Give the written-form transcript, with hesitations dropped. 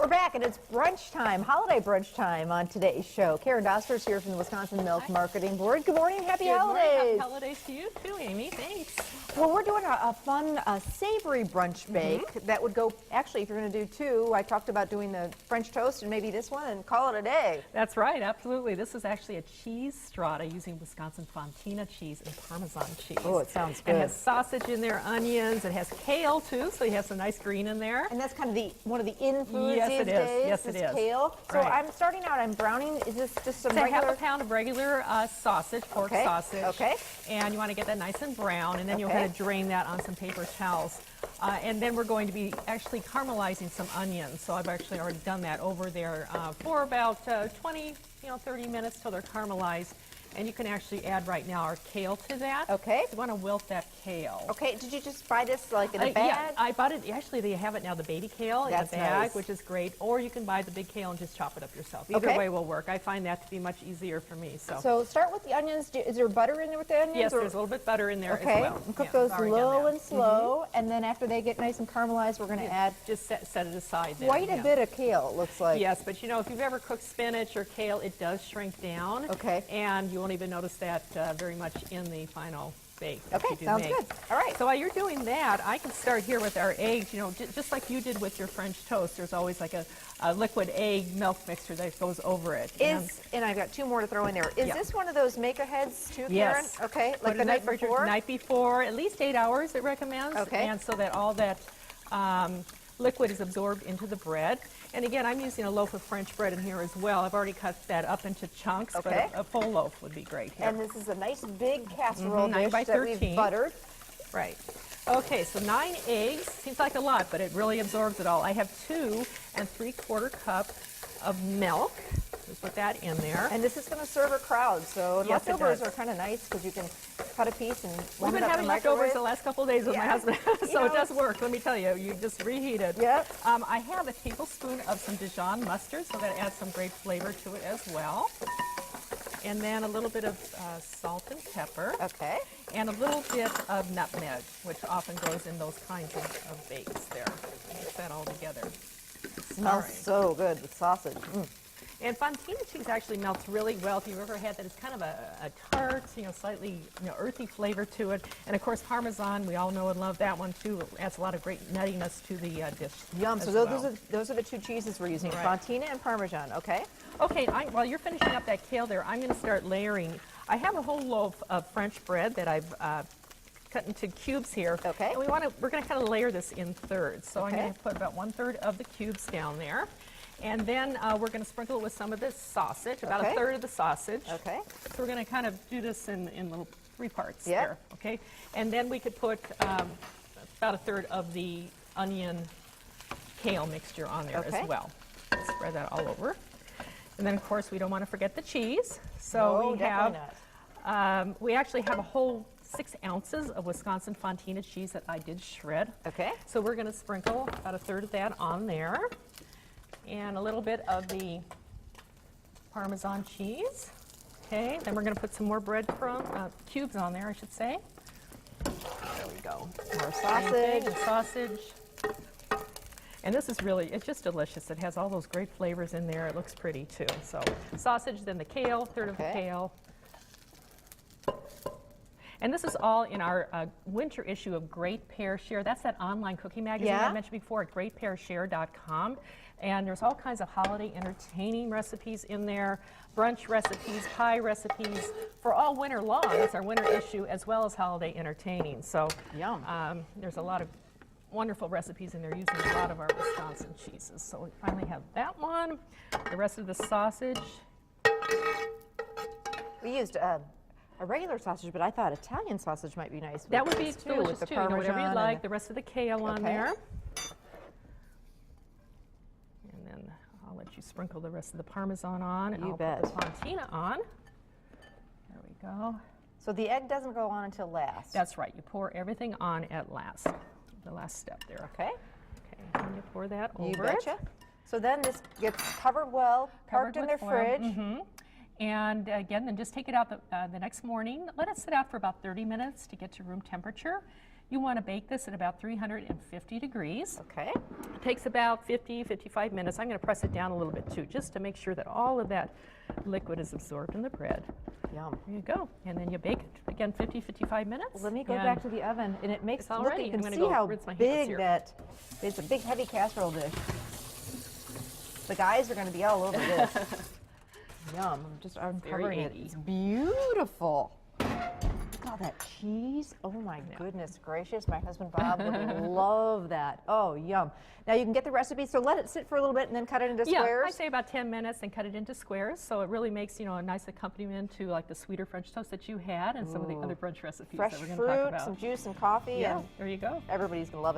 We're back, and it's brunch time, holiday brunch time on today's show. Karen Doster's here from the Wisconsin Milk Marketing Board. Good morning, happy holidays. Good morning, happy holidays to you too, Amy. Thanks. Well, we're doing a fun, savory brunch bake that would go, actually, if you're going to do two, I talked about doing the French toast and maybe this one and call it a day. That's right, absolutely. This is actually a cheese strata using Wisconsin Fontina cheese and Parmesan cheese. Oh, it sounds good. It has sausage in there, onions, it has kale too, so you have some nice green in there. And that's kind of one of the in foods Yes, these it is. days. Yes, it is. Kale. So Right. I'm starting out, I'm browning, is this just some It's a regular? half a pound of regular sausage, pork sausage. Okay. And you want to get that nice and brown, and then you'll kind of drain that on some paper towels. And then we're going to be actually caramelizing some onions. So I've actually already done that over there for about 20, 30 minutes till they're caramelized. And you can actually add right now our kale to that. Okay. So you want to wilt that kale. Okay, did you just buy this like in a bag? Yeah, I bought it. Actually, they have it now, the baby kale That's in a bag, nice. which is great. Or you can buy the big kale and just chop it up yourself. Either way will work. I find that to be much easier for me. So start with the onions. Is there butter in there with the onions? Yes, there's a little bit butter in there as well. And cook Yeah, those I've already done low that. and slow, and then after they get nice and caramelized, we're going to add Just set it aside then. quite a bit of kale, it looks like. Yes, but if you've ever cooked spinach or kale, it does shrink down. Okay. And you won't even notice that very much in the final bake that Okay, you do sounds make. good. All right. So while you're doing that, I can start here with our eggs. Just like you did with your French toast, there's always like a liquid egg milk mixture that goes over it. And I've got two more to throw in there. Is this one of those make-aheads too, Karen? Yes. Okay, Put like it the in night the fridge before? The night before, at least 8 hours it recommends. Okay. And so that all that liquid is absorbed into the bread. And again, I'm using a loaf of French bread in here as well. I've already cut that up into chunks, Okay. but a full loaf would be great here. And this is a nice big casserole 9 dish by that we've 13. buttered. Right. Okay, so 9 eggs. Seems like a lot, but it really absorbs it all. I have 2 3/4 cup of milk. Just put that in there. And this is going to serve a crowd, so Yes, it leftovers does. are kind of nice because you can cut a piece and We've warm it been up in having the leftovers microwave. the last couple of days with my Yeah. husband, You so know, it does work. Let me tell you, you just reheat it. Yep. I have a tablespoon of some Dijon mustard, so that adds some great flavor to it as well. And then a little bit of salt and pepper. Okay. And a little bit of nutmeg, which often goes in those kinds of bakes there. Mix that all together. Smells All right. so good with sausage. And Fontina cheese actually melts really well. If you've ever had that, it's kind of a tart, slightly earthy flavor to it. And of course, Parmesan, we all know and love that one too. It adds a lot of great nuttiness to the dish. Yum. So as those, well. those are the two cheeses we're using, Right. Fontina and Parmesan, okay? Okay, while you're finishing up that kale there, I'm going to start layering. I have a whole loaf of French bread that I've cut into cubes here. Okay. And we're going to kind of layer this in thirds. So I'm Okay. going to put about 1/3 of the cubes down there. And then we're going to sprinkle it with some of this sausage, about Okay. 1/3 of the sausage. Okay. So we're going to kind of do this in little 3 parts Yeah. there, okay? And then we could put about 1/3 of the onion kale mixture on there Okay. as well. Spread that all over. And then, of course, we don't want to forget the cheese. So No, we definitely have, we actually have a whole 6 ounces of Wisconsin Fontina cheese that I did shred. Okay. So we're going to sprinkle about 1/3 of that on there. And a little bit of the Parmesan cheese. Okay, then we're going to put some more breadcrumb cubes on there, I should say. There we go. More Same thing, sausage. the sausage. And this is really, it's just delicious. It has all those great flavors in there. It looks pretty too. So sausage, then the kale, 1/3 of the Okay. kale. And this is all in our winter issue of Great Pear Share. That's that online cookie magazine Yeah. I mentioned before at greatpearshare.com. And there's all kinds of holiday entertaining recipes in there, brunch recipes, pie recipes, for all winter long. It's our winter issue as well as holiday entertaining. So Yum. there's a lot of wonderful recipes in there using a lot of our Wisconsin cheeses. So we finally have that one. The rest of the sausage. We used a regular sausage, but I thought Italian sausage might be nice. That with would be this, delicious with the too. Whatever Parmesan you and like. The rest of the kale on Okay. there. And then I'll let you sprinkle the rest of the Parmesan on. And You I'll bet. put the Fontina on. There we go. So the egg doesn't go on until last. That's right. You pour everything on at last. The last step there. Okay. Okay. And you pour that over You it. betcha. So then this gets covered well, parked Covered in their with foil. fridge. And again, then just take it out the next morning. Let it sit out for about 30 minutes to get to room temperature. You want to bake this at about 350 degrees. Okay. It takes about 55 minutes. I'm going to press it down a little bit too, just to make sure that all of that liquid is absorbed in the bread. Yum. There you go. And then you bake it again 55 minutes. Let me go and back to the oven, and it makes it's all look. ready. You I'm can gonna see go how rinse my hands big here. that. It's a big, heavy casserole dish. The guys are going to be all over this. Yum! I'm very uncovering it. eggy. It's beautiful. Look at all that cheese. Oh my goodness gracious! My husband Bob would love that. Oh, yum! Now you can get the recipe. So let it sit for a little bit, and then cut it into squares. I say about 10 minutes and cut it into squares. So it really makes, a nice accompaniment to like the sweeter French toast that you had and some of the other brunch recipes Fresh that we're going to talk fruit, about. some juice, and coffee. Yeah, And there you go. everybody's going to love it.